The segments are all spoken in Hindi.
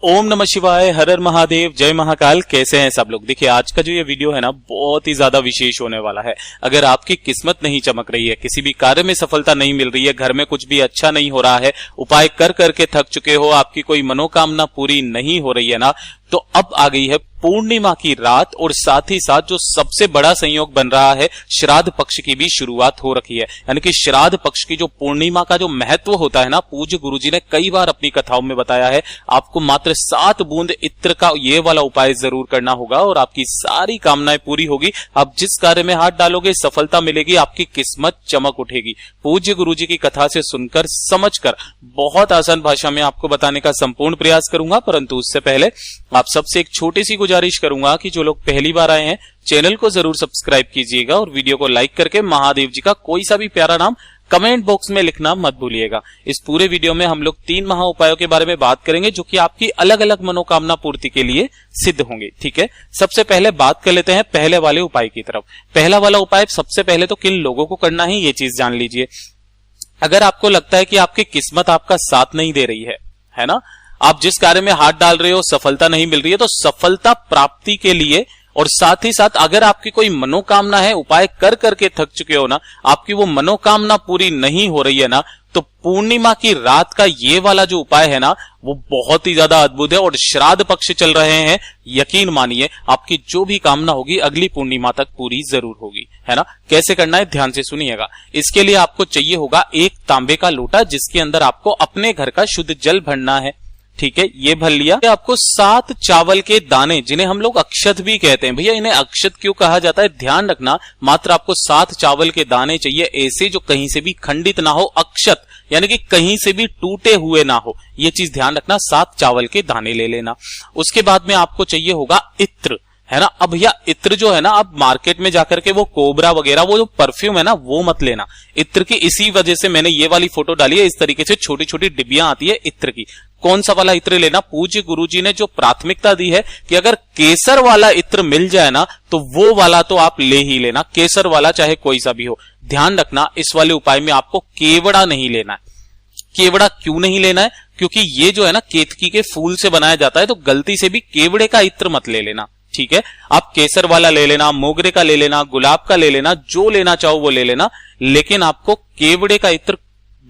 ओम नमः शिवाय, हर हर महादेव, जय महाकाल। कैसे हैं सब लोग। देखिए आज का जो ये वीडियो है ना बहुत ही ज्यादा विशेष होने वाला है। अगर आपकी किस्मत नहीं चमक रही है, किसी भी कार्य में सफलता नहीं मिल रही है, घर में कुछ भी अच्छा नहीं हो रहा है, उपाय कर करके थक चुके हो, आपकी कोई मनोकामना पूरी नहीं हो रही है ना, तो अब आ गई है पूर्णिमा की रात और साथ ही साथ जो सबसे बड़ा संयोग बन रहा है, श्राद्ध पक्ष की भी शुरुआत हो रखी है। यानी कि श्राद्ध पक्ष की जो पूर्णिमा का जो महत्व होता है ना, पूज्य गुरुजी ने कई बार अपनी कथाओं में बताया है। आपको मात्र 7 बूंद इत्र का ये वाला उपाय जरूर करना होगा और आपकी सारी कामनाएं पूरी होगी। आप जिस कार्य में हाथ डालोगे सफलता मिलेगी, आपकी किस्मत चमक उठेगी। पूज्य गुरुजी की कथा से सुनकर समझकर बहुत आसान भाषा में आपको बताने का संपूर्ण प्रयास करूंगा, परंतु उससे पहले आप सबसे एक छोटी सी गुजारिश करूंगा कि जो लोग पहली बार आए हैं चैनल को जरूर सब्सक्राइब कीजिएगा और वीडियो को लाइक करके महादेव जी का कोई सा भी प्यारा नाम कमेंट बॉक्स में लिखना मत भूलिएगा। इस पूरे वीडियो में हम लोग 3 महा उपायों के बारे में बात करेंगे जो कि आपकी अलग अलग मनोकामना पूर्ति के लिए सिद्ध होंगे। ठीक है, सबसे पहले बात कर लेते हैं पहले वाले उपाय की तरफ। पहला वाला उपाय सबसे पहले तो किन लोगों को करना है ये चीज जान लीजिए। अगर आपको लगता है कि आपकी किस्मत आपका साथ नहीं दे रही है ना, आप जिस कार्य में हाथ डाल रहे हो सफलता नहीं मिल रही है, तो सफलता प्राप्ति के लिए और साथ ही साथ अगर आपकी कोई मनोकामना है, उपाय कर करके थक चुके हो ना, आपकी वो मनोकामना पूरी नहीं हो रही है ना, तो पूर्णिमा की रात का ये वाला जो उपाय है ना वो बहुत ही ज्यादा अद्भुत है। और श्राद्ध पक्ष चल रहे हैं, यकीन मानिए आपकी जो भी कामना होगी अगली पूर्णिमा तक पूरी जरूर होगी, है ना। कैसे करना है ध्यान से सुनिएगा। इसके लिए आपको चाहिए होगा एक तांबे का लोटा जिसके अंदर आपको अपने घर का शुद्ध जल भरना है। ठीक है, ये भर लिया। आपको 7 चावल के दाने, जिन्हें हम लोग अक्षत भी कहते हैं। भैया इन्हें अक्षत क्यों कहा जाता है, ध्यान रखना। मात्र आपको 7 चावल के दाने चाहिए, ऐसे जो कहीं से भी खंडित ना हो, अक्षत यानी कि कहीं से भी टूटे हुए ना हो, ये चीज ध्यान रखना। 7 चावल के दाने ले लेना। उसके बाद में आपको चाहिए होगा इत्र, है ना। अब भैया इत्र जो है ना, अब मार्केट में जाकर के वो कोबरा वगैरह वो जो परफ्यूम है ना वो मत लेना इत्र की। इसी वजह से मैंने ये वाली फोटो डाली है। इस तरीके से छोटी छोटी डिब्बियां आती है इत्र की। कौन सा वाला इत्र लेना, पूज्य गुरुजी ने जो प्राथमिकता दी है कि अगर केसर वाला इत्र मिल जाए ना तो वो वाला तो आप ले ही लेना, केसर वाला चाहे कोई सा भी हो। ध्यान रखना इस वाले उपाय में आपको केवड़ा नहीं लेना है। केवड़ा क्यों नहीं लेना है, क्योंकि ये जो है ना केतकी के फूल से बनाया जाता है, तो गलती से भी केवड़े का इत्र मत ले लेना। ठीक है, आप केसर वाला ले लेना, मोगरे का ले लेना, गुलाब का ले लेना, जो लेना चाहो वो ले लेना, लेकिन आपको केवड़े का इत्र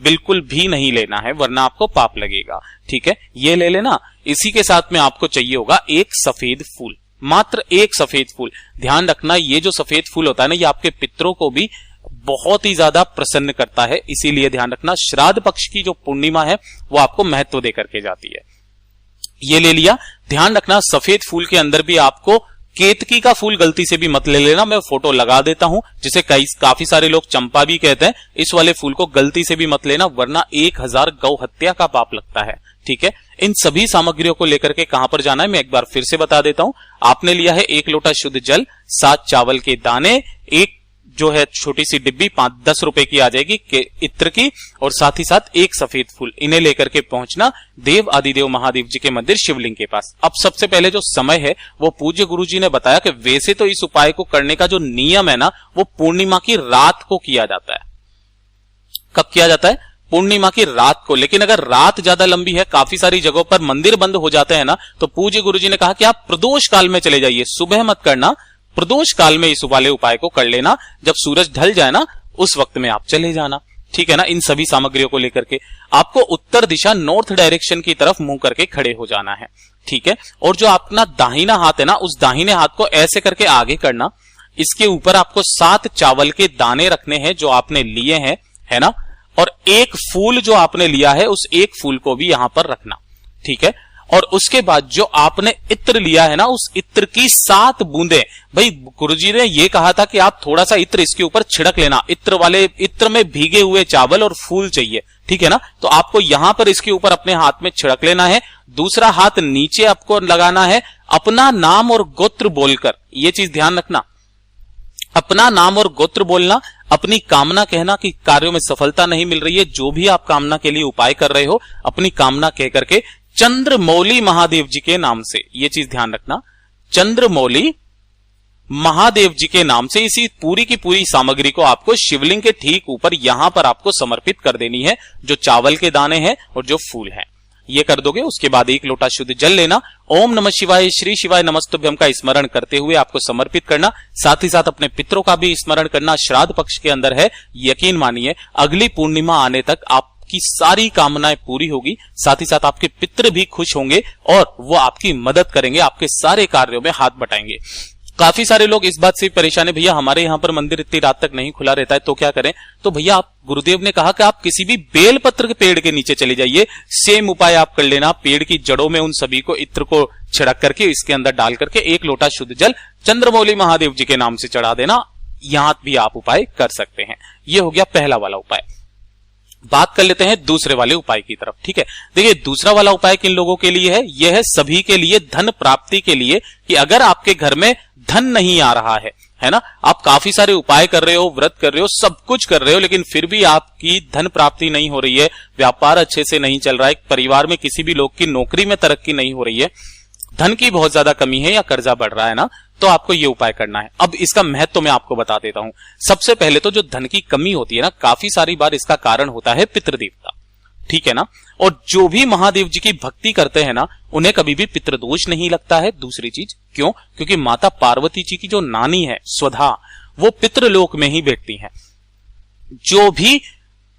बिल्कुल भी नहीं लेना है वरना आपको पाप लगेगा। ठीक है, ये ले लेना। इसी के साथ में आपको चाहिए होगा एक सफेद फूल, मात्र एक सफेद फूल। ध्यान रखना ये जो सफेद फूल होता है ना, ये आपके पितरों को भी बहुत ही ज्यादा प्रसन्न करता है, इसीलिए ध्यान रखना श्राद्ध पक्ष की जो पूर्णिमा है वो आपको महत्व दे करके जाती है। ये ले लिया। ध्यान रखना सफेद फूल के अंदर भी आपको केतकी का फूल गलती से भी मत ले लेना। मैं फोटो लगा देता हूं, जिसे काफी सारे लोग चंपा भी कहते हैं। इस वाले फूल को गलती से भी मत लेना वरना 1000 गौ हत्या का पाप लगता है। ठीक है, इन सभी सामग्रियों को लेकर के कहां पर जाना है मैं एक बार फिर से बता देता हूं। आपने लिया है 1 लोटा शुद्ध जल, 7 चावल के दाने, एक जो है छोटी सी डिब्बी 5-10 रुपए की आ जाएगी इत्र की, और साथ ही साथ एक सफेद फूल। इन्हें लेकर के पहुंचना देव आदिदेव महादेव जी के मंदिर शिवलिंग के पास। अब सबसे पहले जो समय है वो पूज्य गुरुजी ने बताया कि वैसे तो इस उपाय को करने का जो नियम है ना वो पूर्णिमा की रात को किया जाता है। कब किया जाता है, पूर्णिमा की रात को। लेकिन अगर रात ज्यादा लंबी है, काफी सारी जगहों पर मंदिर बंद हो जाते हैं ना, तो पूज्य गुरुजी ने कहा कि आप प्रदोष काल में चले जाइए, सुबह मत करना, प्रदोष काल में इस वाले उपाय को कर लेना। जब सूरज ढल जाए ना उस वक्त में आप चले जाना। ठीक है ना, इन सभी सामग्रियों को लेकर के आपको उत्तर दिशा नॉर्थ डायरेक्शन की तरफ मुंह करके खड़े हो जाना है। ठीक है, और जो अपना दाहिना हाथ है ना उस दाहिने हाथ को ऐसे करके आगे करना। इसके ऊपर आपको 7 चावल के दाने रखने हैं जो आपने लिए हैं, है ना, और एक फूल जो आपने लिया है उस एक फूल को भी यहां पर रखना। ठीक है, और उसके बाद जो आपने इत्र लिया है ना उस इत्र की 7 बूंदे, भाई गुरुजी ने ये कहा था कि आप थोड़ा सा इत्र इसके ऊपर छिड़क लेना। इत्र में भीगे हुए चावल और फूल चाहिए। ठीक है ना, तो आपको यहां पर इसके ऊपर अपने हाथ में छिड़क लेना है। दूसरा हाथ नीचे आपको लगाना है, अपना नाम और गोत्र बोलकर। ये चीज ध्यान रखना, अपना नाम और गोत्र बोलना, अपनी कामना कहना कि कार्यों में सफलता नहीं मिल रही है, जो भी आप कामना के लिए उपाय कर रहे हो अपनी कामना कह करके चंद्रमौली महादेव जी के नाम से, ये चीज ध्यान रखना, चंद्रमौली महादेव जी के नाम से इसी पूरी की पूरी सामग्री को आपको शिवलिंग के ठीक ऊपर यहां पर आपको समर्पित कर देनी है, जो चावल के दाने हैं और जो फूल हैं। ये कर दोगे। उसके बाद 1 लोटा शुद्ध जल लेना, ओम नमः शिवाय श्री शिवाय नमस्तुभ्यम का स्मरण करते हुए आपको समर्पित करना। साथ ही साथ अपने पितरों का भी स्मरण करना। श्राद्ध पक्ष के अंदर है, यकीन मानिए अगली पूर्णिमा आने तक आपकी सारी कामनाएं पूरी होगी। साथ ही साथ आपके पितृ भी खुश होंगे और वो आपकी मदद करेंगे, आपके सारे कार्यों में हाथ बटाएंगे। काफी सारे लोग इस बात से परेशान है, भैया हमारे यहाँ पर मंदिर इतनी रात तक नहीं खुला रहता है तो क्या करें। तो भैया आप, गुरुदेव ने कहा कि आप किसी भी बेलपत्र के पेड़ के नीचे चले जाइए, सेम उपाय आप कर लेना। पेड़ की जड़ों में उन सभी को इत्र को छिड़क करके इसके अंदर डाल करके 1 लोटा शुद्ध जल चंद्रमौली महादेव जी के नाम से चढ़ा देना। यहां भी आप उपाय कर सकते हैं। यह हो गया पहला वाला उपाय। बात कर लेते हैं दूसरे वाले उपाय की तरफ। ठीक है, देखिए दूसरा वाला उपाय किन लोगों के लिए है? यह है सभी के लिए, धन प्राप्ति के लिए। कि अगर आपके घर में धन नहीं आ रहा है ना, आप काफी सारे उपाय कर रहे हो, व्रत कर रहे हो, सब कुछ कर रहे हो, लेकिन फिर भी आपकी धन प्राप्ति नहीं हो रही है, व्यापार अच्छे से नहीं चल रहा है, परिवार में किसी भी लोग की नौकरी में तरक्की नहीं हो रही है, धन की बहुत ज्यादा कमी है या कर्जा बढ़ रहा है ना, तो आपको ये उपाय करना है। अब इसका महत्व मैं आपको बता देता हूं। सबसे पहले तो जो धन की कमी होती है ना, काफी सारी बार इसका कारण होता है पितृदेवता। ठीक है ना, और जो भी महादेव जी की भक्ति करते हैं ना, उन्हें कभी भी पितृदोष नहीं लगता है। दूसरी चीज क्यों? क्योंकि माता पार्वती जी की जो नानी है स्वधा, वो पितृलोक में ही बैठती हैं। जो भी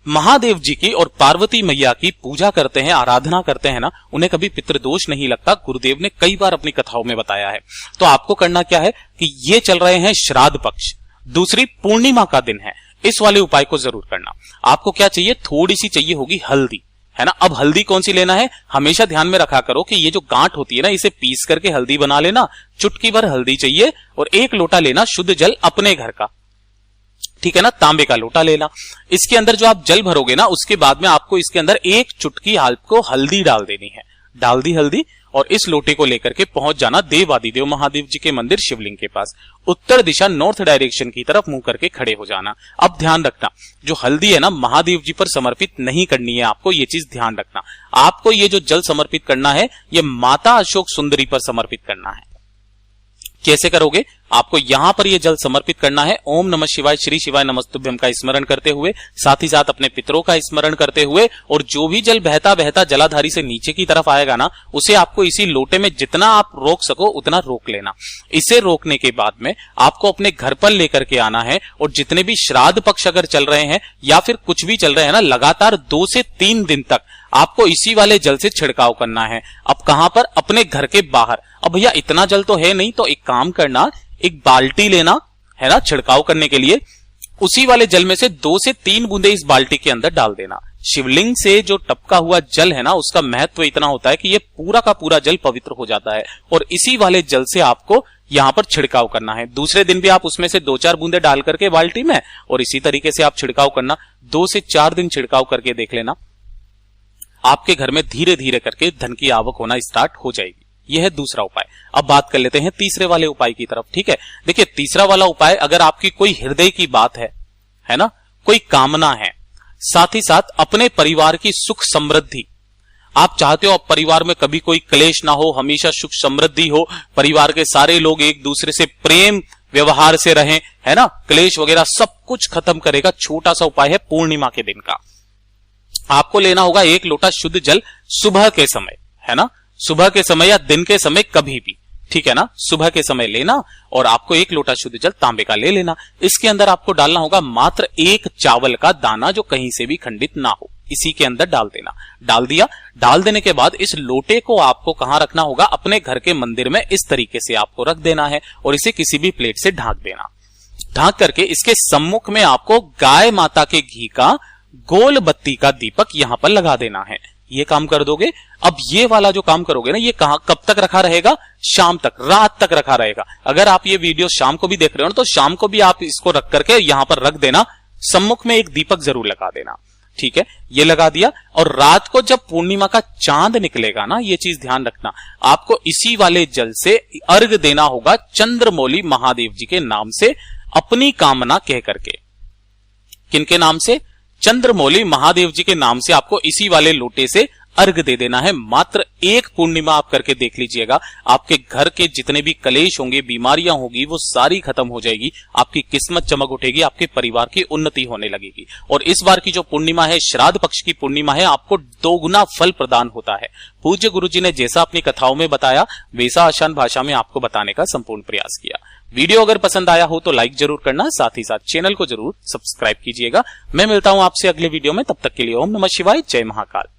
महादेव जी की और पार्वती मैया की पूजा करते हैं, आराधना करते हैं ना, उन्हें कभी पितृदोष नहीं लगता। गुरुदेव ने कई बार अपनी कथाओं में बताया है। तो आपको करना क्या है कि ये चल रहे हैं श्राद्ध पक्ष, दूसरी पूर्णिमा का दिन है, इस वाले उपाय को जरूर करना। आपको क्या चाहिए? थोड़ी सी चाहिए होगी हल्दी, है ना। अब हल्दी कौन सी लेना है? हमेशा ध्यान में रखा करो कि ये जो गांठ होती है ना, इसे पीस करके हल्दी बना लेना। चुटकी भर हल्दी चाहिए और 1 लोटा लेना शुद्ध जल अपने घर का। ठीक है ना, तांबे का लोटा लेना। इसके अंदर जो आप जल भरोगे ना, उसके बाद में आपको इसके अंदर 1 चुटकी आपको हल्दी डाल देनी है। डाल दी हल्दी और इस लोटे को लेकर के पहुंच जाना देवादिदेव महादेव जी के मंदिर शिवलिंग के पास। उत्तर दिशा नॉर्थ डायरेक्शन की तरफ मुंह करके खड़े हो जाना। अब ध्यान रखना, जो हल्दी है ना, महादेव जी पर समर्पित नहीं करनी है आपको, ये चीज ध्यान रखना। आपको ये जो जल समर्पित करना है, ये माता अशोक सुंदरी पर समर्पित करना है। कैसे करोगे? आपको यहां पर यह जल समर्पित करना है ओम नमः शिवाय श्री शिवाय नमस्तुभ्यम का स्मरण करते हुए, साथ ही साथ अपने पितरों का स्मरण करते हुए, और जो भी जल बहता बहता जलाधारी से नीचे की तरफ आएगा ना, उसे आपको इसी लोटे में जितना आप रोक सको उतना रोक लेना। इसे रोकने के बाद में आपको अपने घर पर लेकर के आना है, और जितने भी श्राद्ध पक्ष अगर चल रहे हैं या फिर कुछ भी चल रहे हैं ना, लगातार 2 से 3 दिन तक आपको इसी वाले जल से छिड़काव करना है। अब कहां पर? अपने घर के बाहर। अब भैया इतना जल तो है नहीं, तो एक काम करना, एक बाल्टी लेना है ना छिड़काव करने के लिए, उसी वाले जल में से 2 से 3 बूंदे इस बाल्टी के अंदर डाल देना। शिवलिंग से जो टपका हुआ जल है ना, उसका महत्व इतना होता है कि ये पूरा का पूरा जल पवित्र हो जाता है, और इसी वाले जल से आपको यहां पर छिड़काव करना है। दूसरे दिन भी आप उसमें से 2-4 बूंदे डाल करके बाल्टी में, और इसी तरीके से आप छिड़काव करना। 2 से 4 दिन छिड़काव करके देख लेना, आपके घर में धीरे धीरे करके धन की आवक होना स्टार्ट हो जाएगी। यह है दूसरा उपाय। अब बात कर लेते हैं तीसरे वाले उपाय की तरफ। ठीक है, देखिए तीसरा वाला उपाय, अगर आपकी कोई हृदय की बात है ना, कोई कामना है, साथ ही साथ अपने परिवार की सुख समृद्धि, आप चाहते हो अब परिवार में कभी कोई क्लेश ना हो, हमेशा सुख समृद्धि हो, परिवार के सारे लोग एक दूसरे से प्रेम व्यवहार से रहें, है ना, क्लेश वगैरह सब कुछ खत्म करेगा। छोटा सा उपाय है पूर्णिमा के दिन का। आपको लेना होगा 1 लोटा शुद्ध जल सुबह के समय, है ना, सुबह के समय या दिन के समय कभी भी, ठीक है ना, सुबह के समय लेना, और आपको 1 लोटा शुद्ध जल तांबे का ले लेना। इसके अंदर आपको डालना होगा मात्र 1 चावल का दाना, जो कहीं से भी खंडित ना हो, इसी के अंदर डाल देना। डाल दिया, डाल देने के बाद इस लोटे को आपको कहां रखना होगा? अपने घर के मंदिर में इस तरीके से आपको रख देना है, और इसे किसी भी प्लेट से ढांक देना। ढांक करके इसके सम्मुख में आपको गाय माता के घी का गोल बत्ती का दीपक यहां पर लगा देना है। ये काम कर दोगे। अब ये वाला जो काम करोगे ना, ये कब तक रखा रहेगा? शाम तक, रात तक रखा रहेगा। अगर आप ये वीडियो शाम को भी देख रहे हो ना, तो शाम को भी आप इसको रख करके यहां पर रख देना। सम्मुख में एक दीपक जरूर लगा देना। ठीक है, ये लगा दिया, और रात को जब पूर्णिमा का चांद निकलेगा ना, ये चीज ध्यान रखना, आपको इसी वाले जल से अर्घ देना होगा चंद्रमौली महादेव जी के नाम से, अपनी कामना कह करके। किनके नाम से? चंद्रमौली महादेव जी के नाम से आपको इसी वाले लोटे से अर्घ दे देना है। मात्र एक पूर्णिमा आप करके देख लीजिएगा, आपके घर के जितने भी कलेश होंगे, बीमारियां होगी, वो सारी खत्म हो जाएगी, आपकी किस्मत चमक उठेगी, आपके परिवार की उन्नति होने लगेगी। और इस बार की जो पूर्णिमा है, श्राद्ध पक्ष की पूर्णिमा है, आपको दोगुना फल प्रदान होता है। पूज्य गुरुजी ने जैसा अपनी कथाओं में बताया, वैसा आसान भाषा में आपको बताने का संपूर्ण प्रयास किया। वीडियो अगर पसंद आया हो तो लाइक जरूर करना, साथ ही साथ चैनल को जरूर सब्सक्राइब कीजिएगा। मैं मिलता हूं आपसे अगले वीडियो में, तब तक के लिए ओम नमः शिवाय, जय महाकाल।